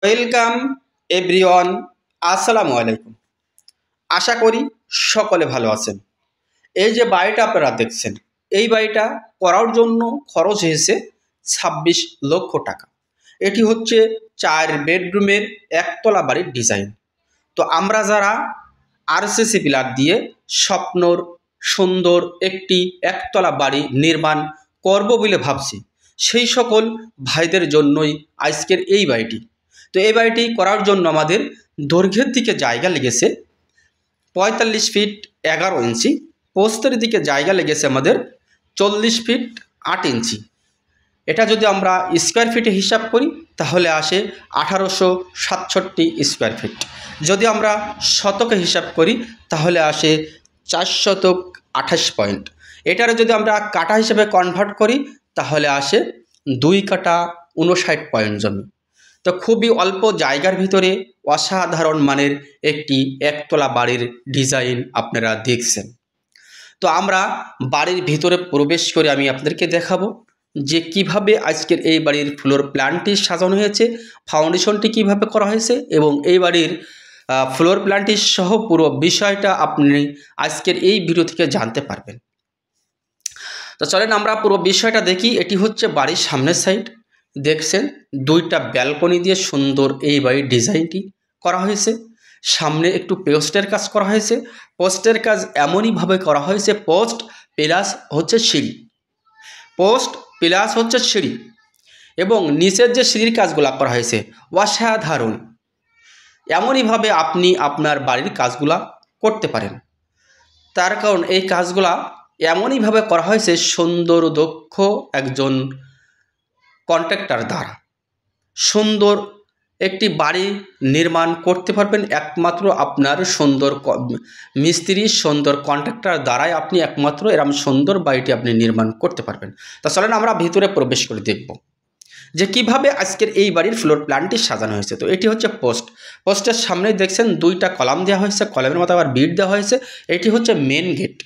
Welcome everyone, আসসালামু আলাইকুম। আশা করি সকলে ভালো আছেন। এই যে বাড়িটা আপনারা দেখছেন, এই বাড়িটা করার জন্য খরচ হয়েছে 26 লক্ষ টাকা। এটি হচ্ছে 4 বেডরুমের একতলা বাড়ির ডিজাইন। তো আমরা যারা আরসিসি পিলার দিয়ে স্বপ্নর সুন্দর একটি একতলা বাড়ি নির্মাণ করব বলে ভাবছি, সেই সকল ভাইদের জন্যই আজকের এই বাড়িটি। তো এই বাড়িটি করার জন্য আমাদের দৈর্ঘ্যের দিকে জায়গা লেগেছে 45 ফিট 11 ইঞ্চি, প্রস্থের দিকে জায়গা লেগেছে আমাদের 40 ফিট 8 ইঞ্চি। এটা যদি আমরা স্কোয়ার ফিটে হিসাব করি তাহলে আসে 1867 স্কোয়ার ফিট। যদি আমরা শতকে হিসাব করি তাহলে আসে 428 পয়েন্ট। এটারে যদি আমরা কাটা হিসেবে কনভার্ট করি তাহলে আসে 2 কাটা 59 পয়েন্ট জমি। তো খুবই অল্প জায়গার ভিতরে অসাধারণ মানের একটি একতলা বাড়ির ডিজাইন আপনারা দেখছেন। তো আমরা বাড়ির ভিতরে প্রবেশ করে আমি আপনাদেরকে দেখাবো যে কিভাবে আজকের এই বাড়ির ফ্লোর প্ল্যানটি সাজানো হয়েছে, ফাউন্ডেশনটি কিভাবে করা হয়েছে এবং এই বাড়ির ফ্লোর প্ল্যানটি সহ পুরো বিষয়টা আপনি আজকের এই ভিডিও থেকে জানতে পারবেন। তো চলেন আমরা পুরো বিষয়টা দেখি। এটি হচ্ছে বাড়ির সামনের সাইড, দেখছেন 2টা ব্যালকনি দিয়ে সুন্দর এই বাড়ির ডিজাইনটি করা হয়েছে। সামনে একটু পোস্টের কাজ করা হয়েছে। পোস্টের কাজ এমনইভাবে করা হয়েছে, পোস্ট প্লাস হচ্ছে সিঁড়ি, পোস্ট প্লাস হচ্ছে সিঁড়ি এবং নিচের যে সিঁড়ির কাজগুলো করা হয়েছে অসাধারণ। এমনইভাবে আপনি আপনার বাড়ির কাজগুলা করতে পারেন, তার কারণ এই কাজগুলা এমনইভাবে করা হয়েছে সুন্দর দক্ষ একজন কন্ট্রাক্টর দ্বারা। সুন্দর একটি বাড়ি নির্মাণ করতে পারবেন একমাত্র আপনার সুন্দর মিস্ত্রি, সুন্দর কন্ট্রাক্টর দ্বারাই আপনি একমাত্র এরকম সুন্দর বাড়িটি আপনি নির্মাণ করতে পারবেন। তা চলেন আমরা ভিতরে প্রবেশ করে দেখব যে কিভাবে আজকের এই বাড়ির ফ্লোর প্ল্যানটি সাজানো হয়েছে। তো এটি হচ্ছে পোস্ট, পোস্টের সামনে দেখছেন 2টা কলাম দেওয়া হয়েছে, কলামের মতো আবার বিট দেওয়া হয়েছে। এটি হচ্ছে মেন গেট,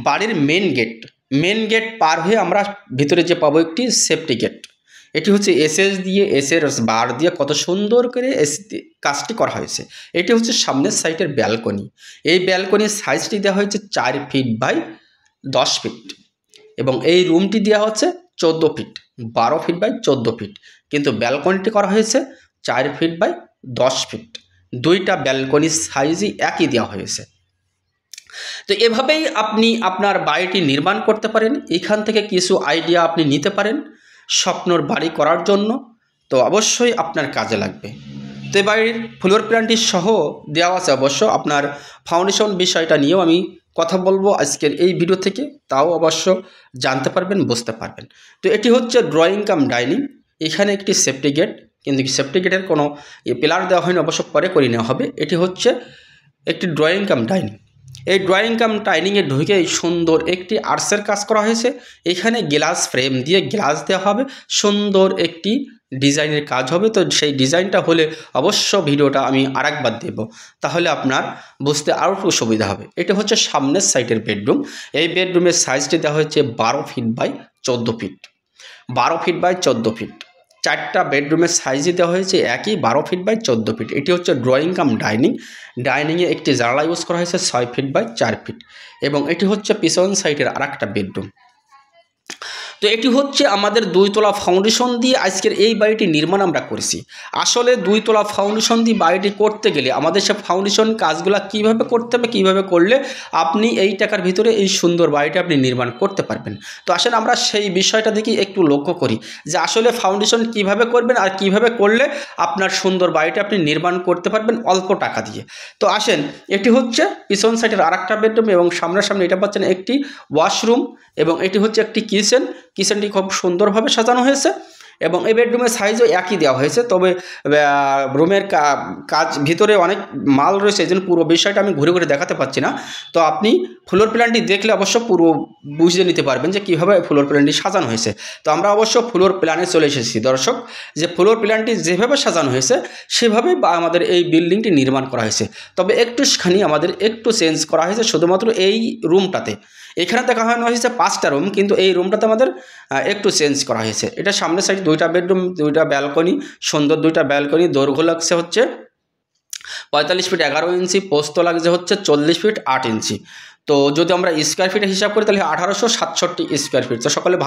বাড়ির মেন গেট। মেন গেট পার হয়ে আমরা ভিতরে যে পাবো একটি সেফটি গেট। এটি হচ্ছে এসএস দিয়ে, এসের বার দিয়ে কত সুন্দর করে কাজটি করা হয়েছে। এটি হচ্ছে সামনের সাইডের ব্যালকনি। এই ব্যালকনির সাইজটি দেওয়া হয়েছে 4 ফিট বাই 10 ফিট এবং এই রুমটি দেওয়া হচ্ছে 14 ফিট, 12 ফিট বাই 14 ফিট, কিন্তু ব্যালকনিটি করা হয়েছে 4 ফিট বাই 10 ফিট। 2টা ব্যালকনির সাইজই একই দেওয়া হয়েছে। তো এভাবেই আপনি আপনার বাড়িটি নির্মাণ করতে পারেন। এখান থেকে কিছু আইডিয়া আপনি নিতে পারেন স্বপ্নর বাড়ি করার জন্য, তো অবশ্যই আপনার কাজে লাগবে। তো এই বাড়ির ফ্লোর প্ল্যানটি সহ দেওয়া আছে, অবশ্য আপনার ফাউন্ডেশন বিষয়টা নিয়েও আমি কথা বলবো আজকের এই ভিডিও থেকে, তাও অবশ্য জানতে পারবেন, বুঝতে পারবেন। তো এটি হচ্ছে ড্রয়িং কাম ডাইনিং। এখানে একটি সেফটি গেট, কিন্তু সেফটি গেটের কোনো পিলার দেওয়া হয়নি, অবশ্য পরে করে নেওয়া হবে। এটি হচ্ছে একটি ড্রয়িং কাম ডাইনিং। এই ড্রয়িং কাম ডাইনিংয়ে ঢুকে সুন্দর একটি আর্টসের কাজ করা হয়েছে। এখানে গ্লাস ফ্রেম দিয়ে গ্লাস দেওয়া হবে, সুন্দর একটি ডিজাইনের কাজ হবে। তো সেই ডিজাইনটা হলে অবশ্য ভিডিওটা আমি আরেকবার দেব, তাহলে আপনার বুঝতে আরও একটু সুবিধা হবে। এটা হচ্ছে সামনের সাইডের বেডরুম। এই বেডরুমের সাইজটি দেওয়া হয়েছে 12 feet by 14 feet, 12 feet by 14 feet. 4টা বেডরুমের সাইজই দেওয়া হয়েছে একই 12 ফিট বাই 14 ফিট। এটি হচ্ছে ড্রয়িং কাম ডাইনিং। ডাইনিংয়ে একটি জানালা ইউজ করা হয়েছে 6 ফিট বাই 4 ফিট এবং এটি হচ্ছে পিছন সাইডের আরেকটা বেডরুম। তো এটি হচ্ছে আমাদের 2 তলা ফাউন্ডেশন দিয়ে আজকের এই বাড়িটি নির্মাণ আমরা করেছি। আসলে 2 তলা ফাউন্ডেশন দিয়ে বাড়িটি করতে গেলে আমাদের সে ফাউন্ডেশন কাজগুলো কীভাবে করতে হবে, কীভাবে করলে আপনি এই টাকার ভিতরে এই সুন্দর বাড়িটা আপনি নির্মাণ করতে পারবেন। তো আসলে আমরা সেই বিষয়টা দেখি একটু লক্ষ্য করি যে আসলে ফাউন্ডেশন কিভাবে করবেন আর কিভাবে করলে আপনার সুন্দর বাড়িটা আপনি নির্মাণ করতে পারবেন অল্প টাকা দিয়ে। তো আসেন, এটি হচ্ছে পিছন সাইডের আরেকটা বেডরুম এবং সামনাসামনি এটা পাচ্ছেন একটি ওয়াশরুম এবং এটি হচ্ছে একটি কিচেন। কিচেনটি খুব সুন্দরভাবে সাজানো হয়েছে এবং এই বেডরুমের সাইজও একই দেওয়া হয়েছে, তবে রুমের কাজ ভিতরে অনেক মাল রয়েছে, এই জন্য পুরো বিষয়টা আমি ঘুরে ঘুরে দেখাতে পাচ্ছি না। তো আপনি ফ্লোর প্ল্যানটি দেখলে অবশ্য পুরো বুঝে নিতে পারবেন যে কীভাবে ফ্লোর প্ল্যানটি সাজানো হয়েছে। তো আমরা অবশ্য ফ্লোর প্ল্যানে চলে এসেছি দর্শক, যে ফ্লোর প্ল্যানটি যেভাবে সাজানো হয়েছে সেভাবেই আমাদের এই বিল্ডিংটি নির্মাণ করা হয়েছে। তবে একটুখানি আমাদের একটু চেঞ্জ করা হয়েছে শুধুমাত্র এই রুমটাতে। এখানে দেখা হয়েছে 5টা রুম, কিন্তু এই রুমটাতে আমাদের একটু চেঞ্জ করা হয়েছে। এটা সামনের সাইড 2টা বেডরুম, 2টা ব্যালকনি, সুন্দর 2টা ব্যালকনি। দৈর্ঘ্য লাগছে হচ্ছে 45 ফিট 11 ইঞ্চি, পোস্ত লাগছে হচ্ছে 40 ফিট 8 ইঞ্চি। তো যদি আমরা স্কোয়ার ফিটে হিসাব করি তাহলে 1867 স্কোয়ার ফিট। তো সকলে ভালো